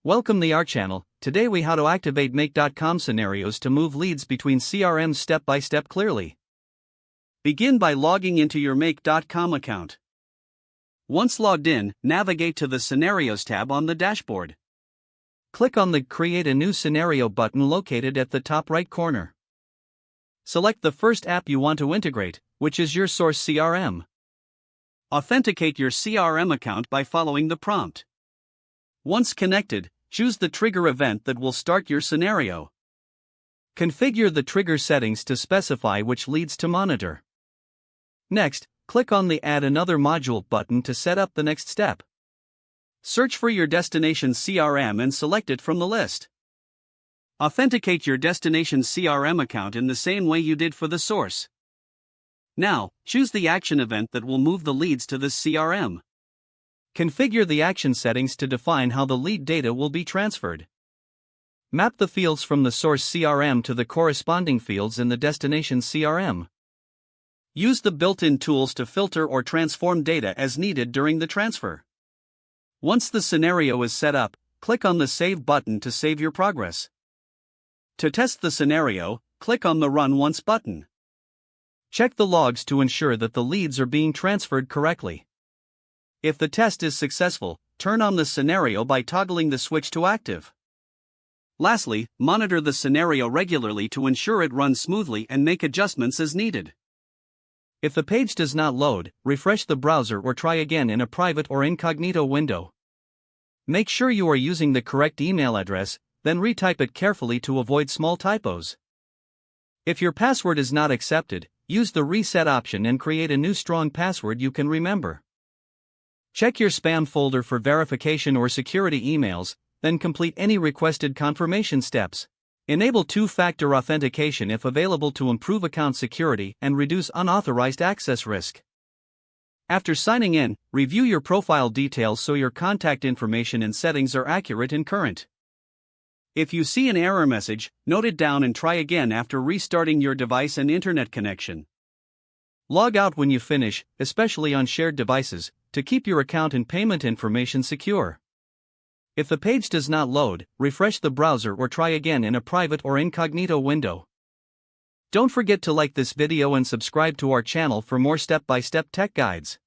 Welcome to our channel. Today we how to activate make.com scenarios to move leads between CRMs step by step clearly. Begin by logging into your make.com account. Once logged in, navigate to the Scenarios tab on the dashboard. Click on the Create a New Scenario button located at the top right corner. Select the first app you want to integrate, which is your source CRM. Authenticate your CRM account by following the prompt. Once connected, choose the trigger event that will start your scenario. Configure the trigger settings to specify which leads to monitor. Next, click on the Add Another Module button to set up the next step. Search for your destination CRM and select it from the list. Authenticate your destination CRM account in the same way you did for the source. Now, choose the action event that will move the leads to this CRM. Configure the action settings to define how the lead data will be transferred. Map the fields from the source CRM to the corresponding fields in the destination CRM. Use the built-in tools to filter or transform data as needed during the transfer. Once the scenario is set up, click on the Save button to save your progress. To test the scenario, click on the Run Once button. Check the logs to ensure that the leads are being transferred correctly. If the test is successful, turn on the scenario by toggling the switch to active. Lastly, monitor the scenario regularly to ensure it runs smoothly and make adjustments as needed. If the page does not load, refresh the browser or try again in a private or incognito window. Make sure you are using the correct email address, then retype it carefully to avoid small typos. If your password is not accepted, use the reset option and create a new strong password you can remember. Check your spam folder for verification or security emails, then complete any requested confirmation steps. Enable two-factor authentication if available to improve account security and reduce unauthorized access risk. After signing in, review your profile details so your contact information and settings are accurate and current. If you see an error message, note it down and try again after restarting your device and internet connection. Log out when you finish, especially on shared devices, to keep your account and payment information secure. If the page does not load, refresh the browser or try again in a private or incognito window. Don't forget to like this video and subscribe to our channel for more step-by-step tech guides.